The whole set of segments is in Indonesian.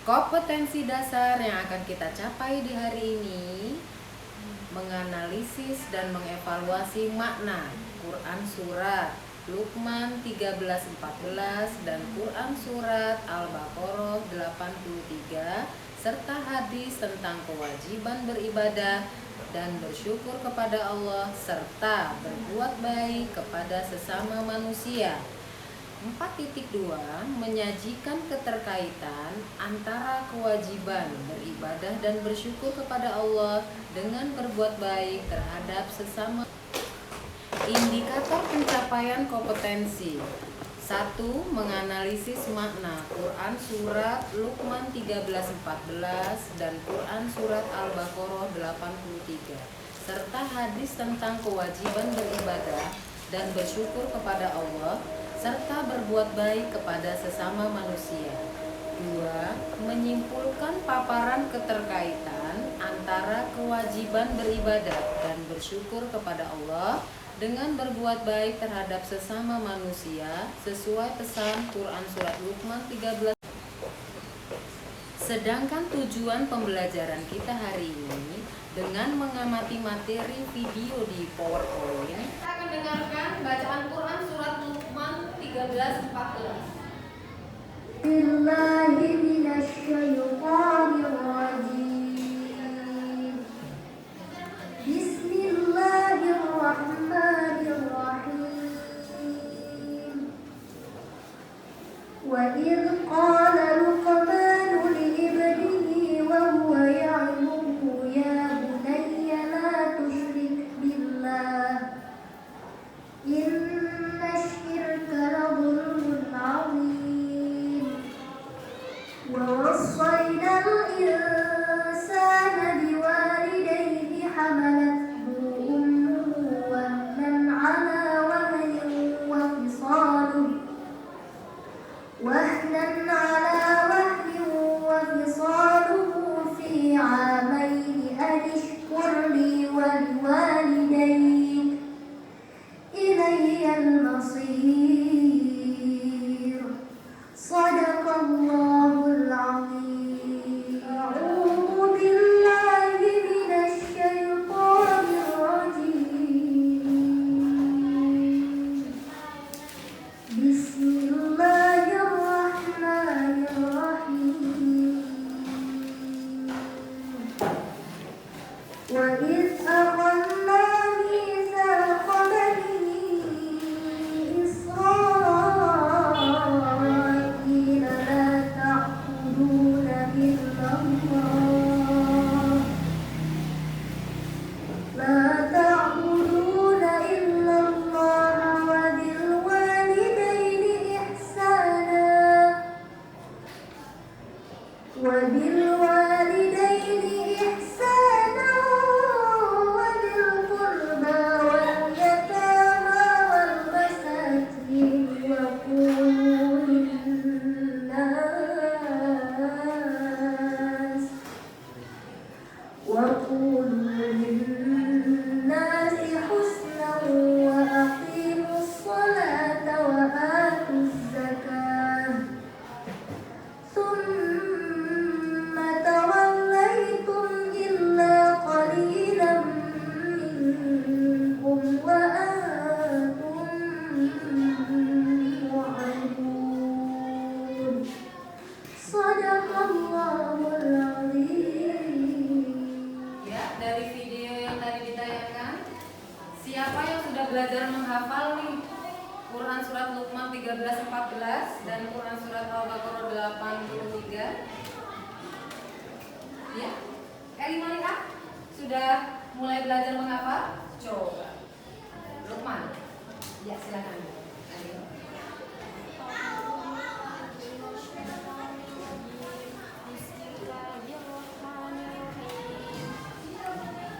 Kompetensi dasar yang akan kita capai di hari ini menganalisis dan mengevaluasi makna Quran Surat Luqman 13-14 dan Quran Surat Al-Baqarah 83 serta hadis tentang kewajiban beribadah dan bersyukur kepada Allah serta berbuat baik kepada sesama manusia. 4.2 menyajikan keterkaitan antara kewajiban beribadah dan bersyukur kepada Allah dengan berbuat baik terhadap sesama. Indikator pencapaian kompetensi 1. Menganalisis makna Quran Surat Luqman 13-14 dan Quran Surat Al-Baqarah 83 serta hadis tentang kewajiban beribadah dan bersyukur kepada Allah serta berbuat baik kepada sesama manusia. 2. Menyimpulkan paparan keterkaitan antara kewajiban beribadah dan bersyukur kepada Allah dengan berbuat baik terhadap sesama manusia sesuai pesan Quran Surat Luqman 13. Sedangkan tujuan pembelajaran kita hari ini dengan mengamati materi video di PowerPoint, kita akan dengarkan bacaan Quran Surat Luqman 13-14. Billahi minasyaitonir rajim. Bismillahirrahmanirrahim. Wa idh qala Luqmanu li ibnihi wa huwa ya'imuhu ya bunayya la tusyrik billah. Inna syirka la dhulmun 'adzim. Wa wassayna al-insana biwalidayhi hamalathu ummuhu wahnan 'ala wahnin wa fisaluhu fi 'amayn an ishkur li wa liwalidayk ilayyal masir. Shadaqallahul 'azim. A'udzu billahi minasyaitonir rajim. Bismillahirrahmanirrahim. Wa idh akhadna mitsaqa bani Israil la ta'buduna illallah wa bil walidayni ihsana wa dhil qurba wal yatama wal masakin wa qulu lin-nasi husnan wa aqimus salata wa atuz zakah. Thumma tawallaytum illa qalilan minkum wa antum mu'ridun. Shadaqallahul 'azim. Ya, dari video yang tadi ditayangkan, siapa yang sudah belajar menghafal nih Quran Surat Luqman 13-14 dan Quran Surat Al-Baqarah 83? Ya, Malika sudah mulai belajar menghafal? Coba Luqman, ya silakan. Ayo.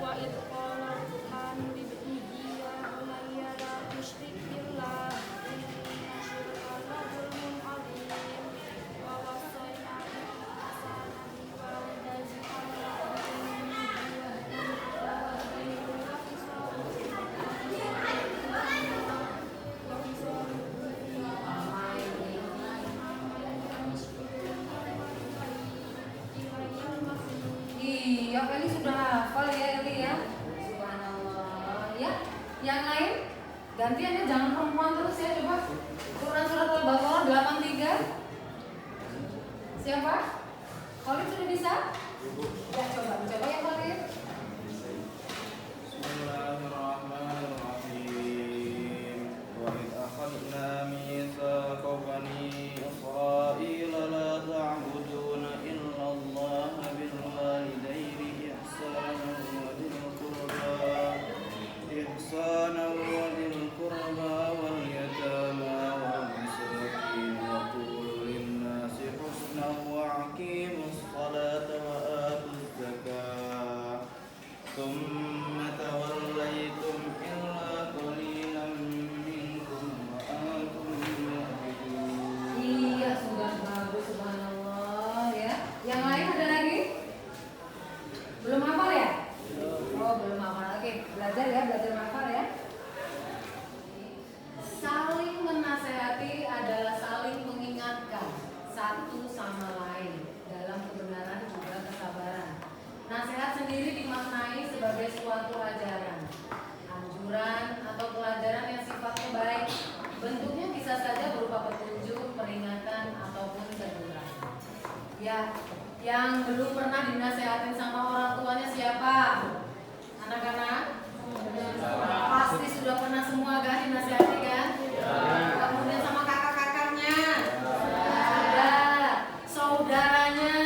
Wa idh qala Luqmanu li ibnihi ya bunayya la tusyrik billah inna syirka la dzulmun 'adzim. Wa wassayna al-insana biwalidayhi hamalatuhu ummuhu wahnan 'ala wahnin wa fisaluhu fi 'amayn Siap, Eli sudah hafal ya Eli ya. Subhanallah. Ya, yang lain gantiannya jangan perempuan terus ya, coba. Quran surat Al-Baqarah 83. Siapa? Khalid sudah bisa? Ya, coba ya Khalid. Bismillahirrahmanirrahim. Wa idh akhadna mitsaqa bani Israil la ta'buduna illa Allah bil walidayni ihsanan wa dhil qurba wal yatama wal masakin wa qulu lin-nasi husnan wa aqimus salata wa atuz zakata thumma tawallaytum illa qalilan minkum wa antum mu'ridun. Iya, sudah bagus, subhanallah ya. Yang lain ada lagi? Belum hafal ya? Oh, belum hafal. Oke, belajar hafal ya. Saling menasehati adalah saling mengingatkan satu sama lain dalam kebenaran juga kesabaran. Nasihat sendiri dimaknai sebagai suatu ajaran, anjuran atau pelajaran yang sifatnya baik. Bentuknya bisa saja berupa petunjuk, peringatan ataupun teguran. Ya, yang belum pernah dinasehatin sama orang tuanya siapa? Anak-anak? Pasti sudah pernah semua kan dinasehati kan? Kemudian sama kakak-kakaknya? Sudah. Saudaranya?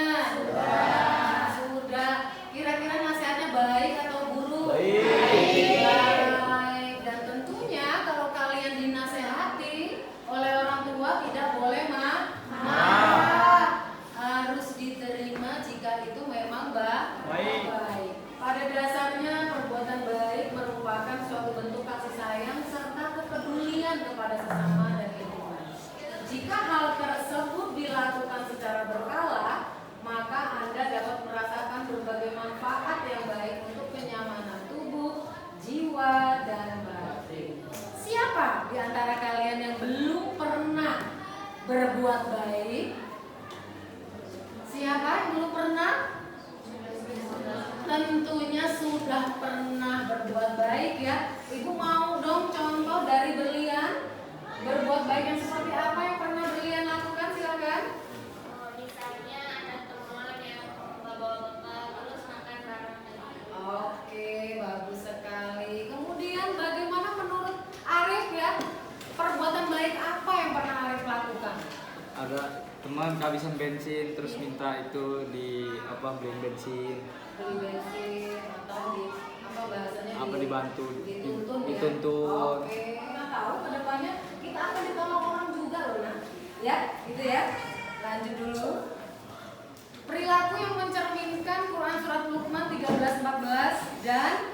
Sudah. Kira-kira nasihatnya baik atau buruk? Baik. Dan tentunya kalau kalian dinasehati oleh orang tua tidak boleh marah. Harus diterima jika itu memang baik. Pada dasarnya perbuatan baik merupakan suatu bentuk kasih sayang serta kepedulian kepada sesama dan lingkungan. Jika hal tersebut dilakukan secara berkala, maka Anda dapat merasakan berbagai manfaat yang baik untuk kenyamanan tubuh, jiwa, dan batin. Siapa di antara kalian yang belum pernah berbuat baik? Siapa yang belum pernah? Tentunya sudah pernah berbuat baik ya. Ibu mau dong contoh dari berlian. Berbuat baik yang seperti apa yang pernah berlian lakukan? Silakan. Misalnya ada teman yang bawa bekal terus makan bareng. Oke, bagus sekali. Kemudian bagaimana menurut Arif ya? Perbuatan baik apa yang pernah Arif lakukan? Ada teman kehabisan bensin terus minta itu beliin bensin, Beli bensin atau bahasanya dibantu dituntun ya? dituntun. Oke, nah tahu kedepannya kita akan ditolong orang juga loh nah. Ya, gitu ya. Lanjut dulu. Perilaku yang mencerminkan Quran surat Luqman 13-14 dan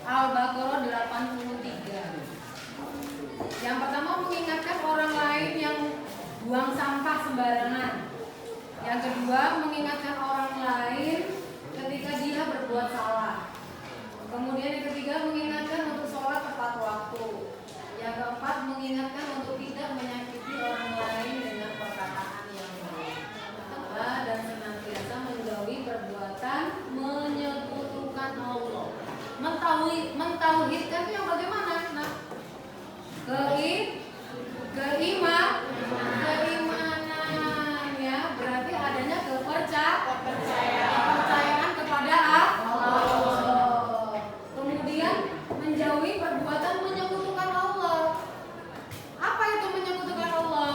Al-Baqarah 83. Yang pertama mengingatkan orang lain yang buang sampah sembarangan. Yang kedua mengingatkan orang lain ketika dia berbuat salah. Kemudian yang ketiga mengingatkan untuk sholat tepat waktu. Yang keempat mengingatkan untuk tidak menyakiti orang lain dengan perkataan yang baik. Dan senantiasa menjauhi perbuatan menyekutukan Allah. Mentauhidkan itu yang bagaimana? Nah, keimanan ya, berarti adanya kepercayaan kepada Allah. Kemudian menjauhi perbuatan menyekutukan Allah. Apa itu menyekutukan Allah?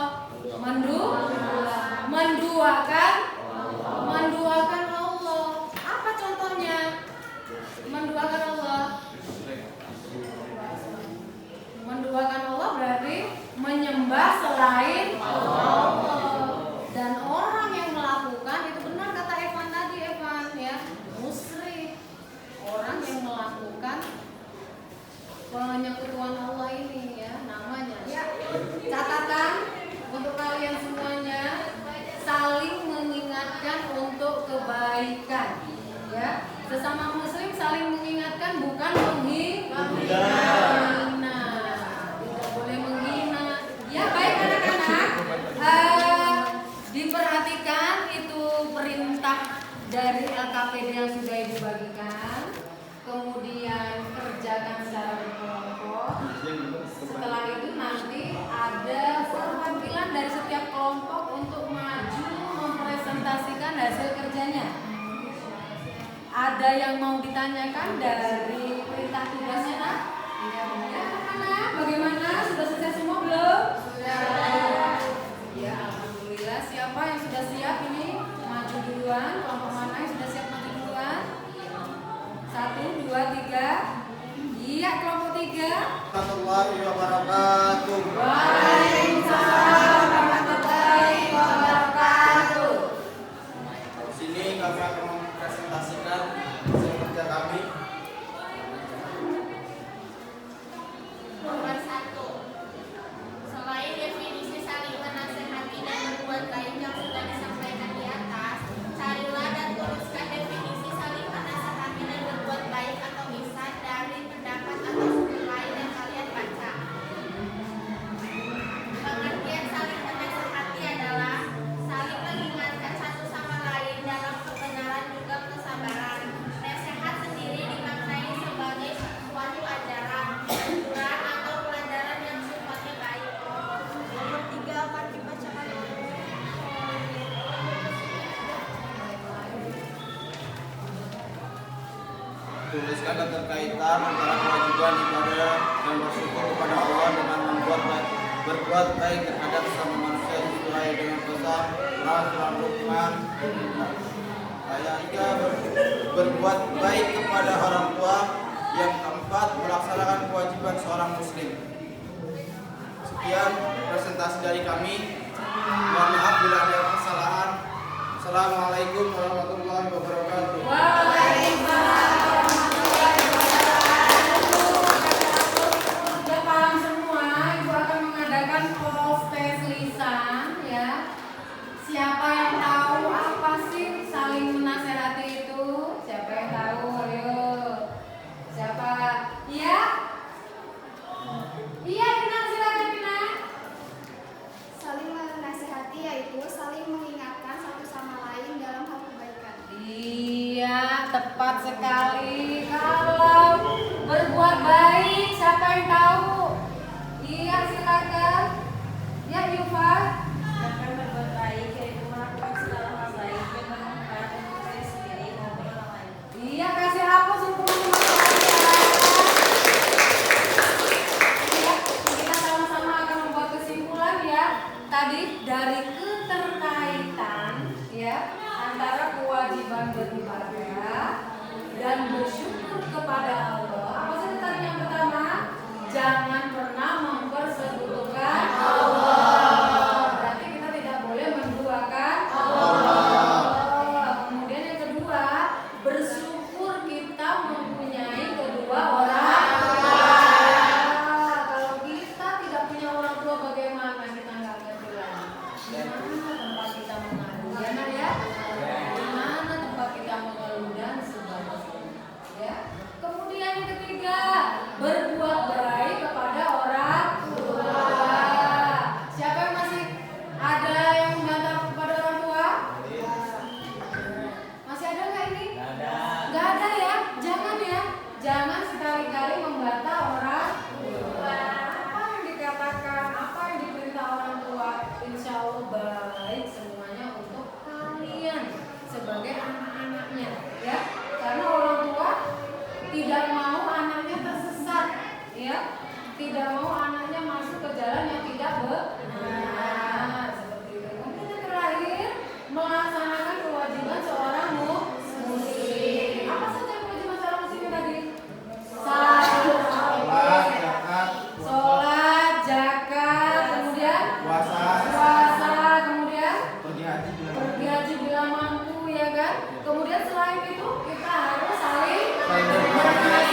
Menduakan Allah. Apa contohnya? Menduakan Allah. Menduakan Allah berarti menyembah selain Allah. Dan orang yang melakukan itu benar kata Evan tadi ya, musyrik. Orang yang melakukan penyekutuan Allah ini ya namanya. Ya, catatan untuk kalian semuanya, saling mengingatkan untuk kebaikan. Ya, sesama muslim saling mengingatkan bukan menghina. Ya baik anak-anak, diperhatikan itu perintah dari LKPD yang sudah Ibu bagi Setelah itu nanti ada perwakilan dari setiap kelompok untuk maju mempresentasikan hasil kerjanya. Ada yang mau ditanyakan dari perintah tugasnya, nak? Ya, mana? Bagaimana? Sudah selesai semua belum? Sudah. Ya, alhamdulillah. Siapa yang sudah siap ini? Maju duluan. Kelompok mana yang sudah siap maju duluan? 1, 2, 3. Iya, kelompok 3. Warahmatullahi wabarakatuh. Waalaikumsalam warahmatullahi wabarakatuh. Di sini kami akan mempresentasikan hasil kerja kami. Nomor 1. Selain definisi saling menasehati dan berbuat baik yang sudah disampaikan di atas, carilah dan tuliskan definisi saling menasehati dan berbuat baik atau lisan dari pendapat atau sumber lain yang kalian baca. Pengertian saling menasehati adalah saling mengingatkan satu sama lain dalam kebenaran juga kesabaran. Nasihat sendiri dimaknai sebagai suatu ajaran, anjuran atau pelajaran yang sifatnya baik. Nomor 3 akan dibacakan oleh Tuliskan keterkaitan antara kewajiban ibadah dan bersyukur kepada Allah dengan berbuat baik terhadap sesama manusia sesuai dengan pesan Rasulullah Luqman. Ayat 3, berbuat baik kepada orang tua. Yang keempat, melaksanakan kewajiban seorang muslim. Sekian presentasi dari kami. Mohon maaf bila ada kesalahan. Assalamualaikum warahmatullahi wabarakatuh. Waalaikumsalam warahmatullahi wabarakatuh. Sudah paham semua, Ibu akan mengadakan proses lisan ya. Siapa yang tahu apa sih saling menasehati itu? Siapa yang tahu? Ayo. Siapa? Iya? Iya, Dina, silakan Dina. Saling menasehati yaitu saling mengingatkan satu sama lain dalam hal kebaikan. Iya, tepat sekali. Kalau berbuat baik, siapa yang tahu? Iya, silakan. Ya, Yufa. Akan berbuat baik yaitu melakukan segala hal baik yang bermanfaat untuk diri sendiri maupun orang lain. Iya, kasih hapus untuk teman-teman. Ya, kita sama-sama akan membuat kesimpulan ya. Tadi dari keterkaitan ya antara kewajiban beribadah dan bersyukur kepada Allah. Apa sih tadi yang pertama? Jangan pernah mempersekutukan Allah. Berarti kita tidak boleh menduakan Allah. Kemudian yang kedua, bersyukur kita mempunyai kedua orang tua. Kalau kita tidak punya orang tua, bagaimana kita nggak ngerti lagi? Di mana tempat kita mengadu? Ya, Nak, ya? Di mana tempat kita mengeluh dan sebagainya? Ya. Kemudian yang ketiga, berbuat baik kepada orang tua. Siapa yang masih ada yang membantah kepada orang tua? Masih ada nggak ini? Nggak ada ya. Jangan ya. Jangan sekali-kali membantah orang tua. Apa yang dikatakan, apa yang diperintah orang tua, insya Allah baik semuanya untuk kalian sebagai anak-anaknya, ya. Karena orang tua tidak mau anaknya tersesat, ya. Tidak mau anaknya masuk ke jalan yang tidak benar. Seperti itu. Kemudian yang terakhir, melaksanakan kewajiban seorang muslim. Apa saja kewajiban seorang muslim tadi? Sholat, zakat, Sholat, zakat, kemudian puasa, kemudian pergi haji bila pergi haji bila mampu, ya kan? Kemudian selain itu kita harus saling Saling berbagi.